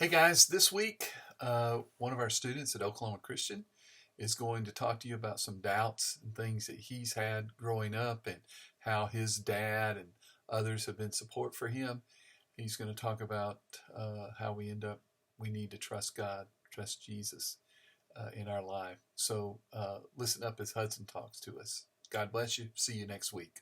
Hey guys, this week, one of our students at Oklahoma Christian is going to talk to you about some doubts and things that he's had growing up and how his dad and others have been support for him. He's going to talk about how we need to trust God, trust Jesus in our life. So listen up as Hudson talks to us. God bless you. See you next week.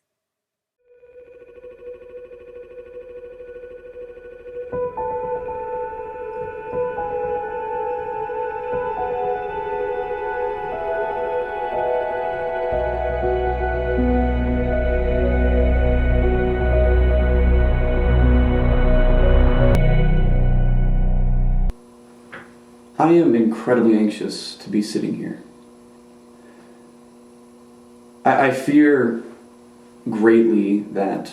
I am incredibly anxious to be sitting here. I fear greatly that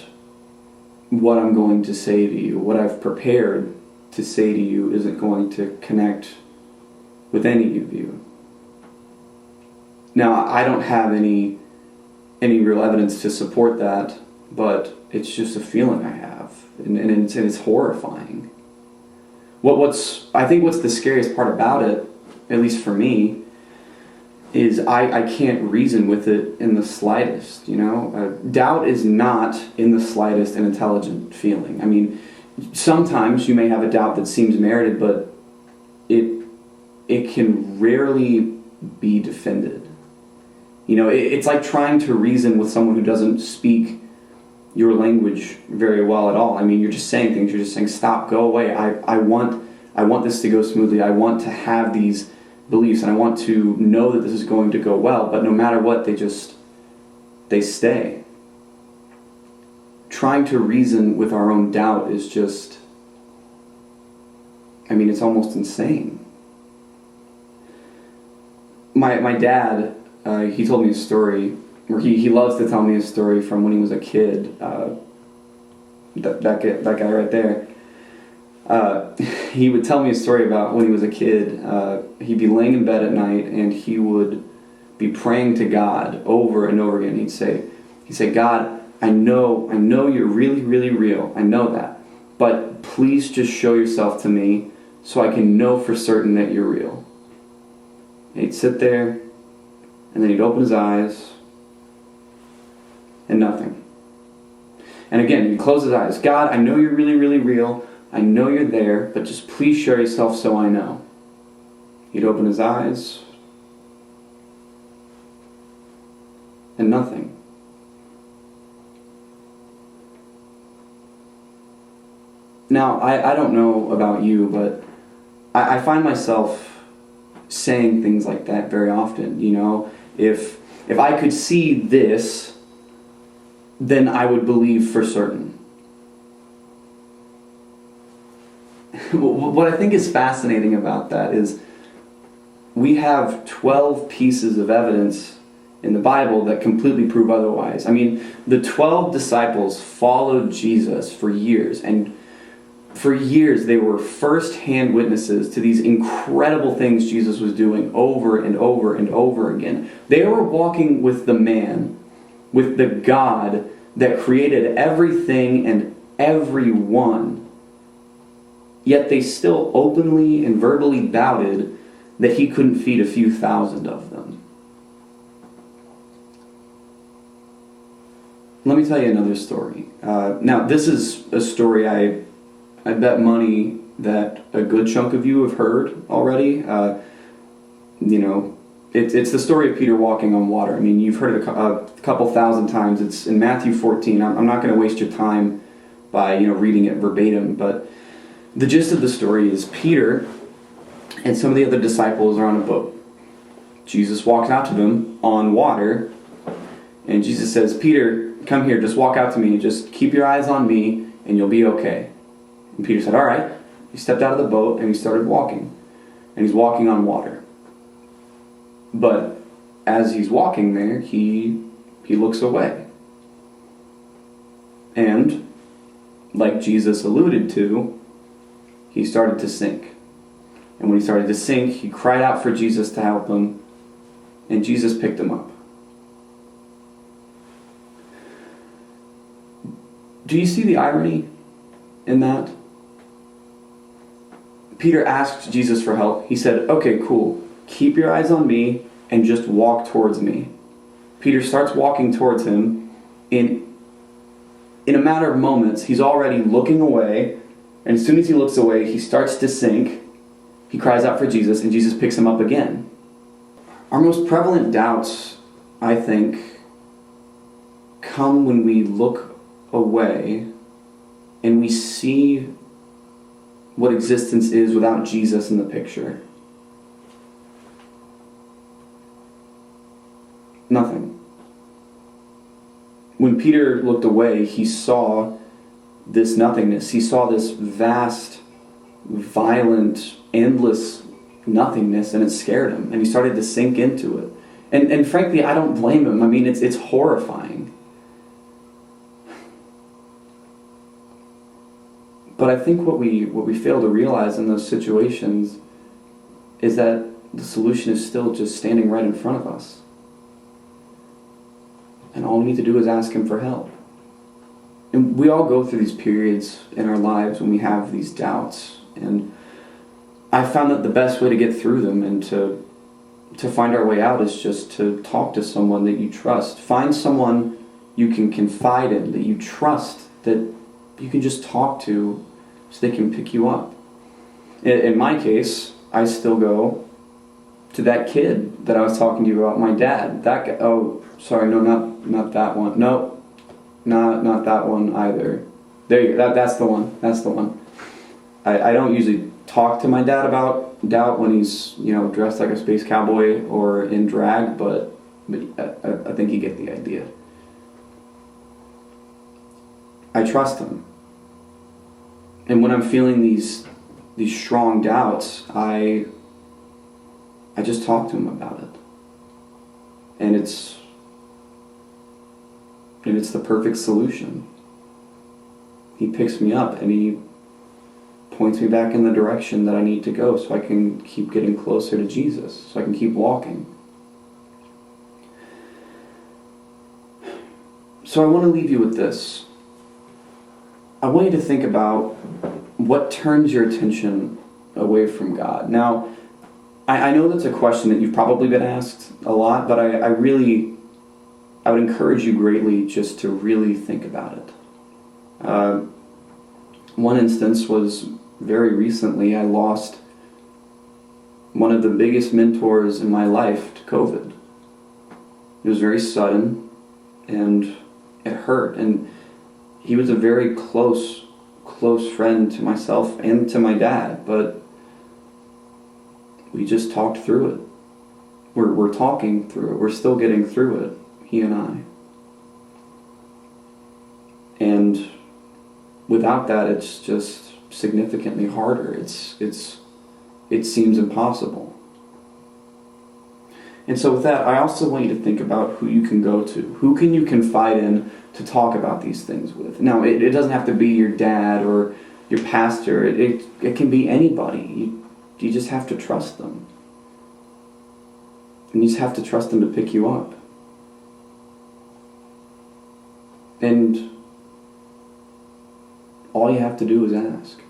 what I'm going to say to you, what I've prepared to say to you, isn't going to connect with any of you. Now, I don't have any real evidence to support that, but it's just a feeling I have, and it's horrifying. I think what's the scariest part about it, at least for me, is I can't reason with it in the slightest, Doubt is not in the slightest an intelligent feeling. I mean, sometimes you may have a doubt that seems merited, but it can rarely be defended. It's like trying to reason with someone who doesn't speak your language very well at all. I mean, you're just saying things. You're just saying, stop, go away. I want this to go smoothly. I want to have these beliefs, and I want to know that this is going to go well. But no matter what, they stay. Trying to reason with our own doubt is just, it's almost insane. My dad, he told me a story, or he loves to tell me a story from when he was a kid. That guy right there. He would tell me a story about when he was a kid. He'd be laying in bed at night and he would be praying to God over and over again. He'd say, God, I know you're really, really real. I know that. But please just show yourself to me so I can know for certain that you're real. And he'd sit there, and then he'd open his eyes, and nothing. And again, he'd close his eyes. God, I know you're really, really real. I know you're there, but just please show yourself so I know. He'd open his eyes, and nothing. Now, I don't know about you, but I find myself saying things like that very often. If I could see this, then I would believe for certain. What I think is fascinating about that is we have 12 pieces of evidence in the Bible that completely prove otherwise. I mean, the 12 disciples followed Jesus for years, and for years they were first-hand witnesses to these incredible things Jesus was doing over and over and over again. They were walking with the man, with the God that created everything and everyone. Yet they still openly and verbally doubted that he couldn't feed a few thousand of them. Let me tell you another story. Now, this is a story I bet money that a good chunk of you have heard already. It's the story of Peter walking on water. I mean, you've heard it a couple thousand times. It's in Matthew 14. I'm not going to waste your time by reading it verbatim, but the gist of the story is Peter and some of the other disciples are on a boat. Jesus walks out to them on water, and Jesus says, Peter, come here, just walk out to me, just keep your eyes on me, and you'll be okay. And Peter said, all right. He stepped out of the boat, and he started walking. And he's walking on water. But as he's walking there, he looks away. And, like Jesus alluded to, he started to sink. And when he started to sink, he cried out for Jesus to help him, and Jesus picked him up. Do you see the irony in that? Peter asked Jesus for help. He said, okay, cool. Keep your eyes on me and just walk towards me. Peter starts walking towards him. In a matter of moments, he's already looking away. And as soon as he looks away, he starts to sink. He cries out for Jesus, and Jesus picks him up again. Our most prevalent doubts, I think, come when we look away and we see what existence is without Jesus in the picture. Nothing. When Peter looked away, he saw this nothingness. He saw this vast, violent, endless nothingness, and it scared him, and he started to sink into it. And frankly, I don't blame him. I mean, it's horrifying. But I think what we fail to realize in those situations is that the solution is still just standing right in front of us. And all we need to do is ask him for help. And we all go through these periods in our lives when we have these doubts. And I found that the best way to get through them and to find our way out is just to talk to someone that you trust. Find someone you can confide in, that you trust, that you can just talk to so they can pick you up. In my case, I still go to that kid that I was talking to you about, my dad. That guy, oh, sorry, no, not that one. No, not that one either. There you go, that's the one, that's the one. I don't usually talk to my dad about doubt when he's, dressed like a space cowboy or in drag, but I think you get the idea. I trust him. And when I'm feeling these strong doubts, I just talk to him about it. And it's the perfect solution. He picks me up and he points me back in the direction that I need to go so I can keep getting closer to Jesus, so I can keep walking. So I want to leave you with this. I want you to think about what turns your attention away from God. Now, I know that's a question that you've probably been asked a lot, but I would encourage you greatly just to really think about it. One instance was very recently. I lost one of the biggest mentors in my life to COVID. It was very sudden, and it hurt. And he was a very close friend to myself and to my dad, but we just talked through it. We're talking through it. We're still getting through it, he and I. And without that, it's just significantly harder. It seems impossible. And so with that, I also want you to think about who you can go to. Who can you confide in to talk about these things with? Now, it doesn't have to be your dad or your pastor. It can be anybody. You just have to trust them. And you just have to trust them to pick you up. And all you have to do is ask.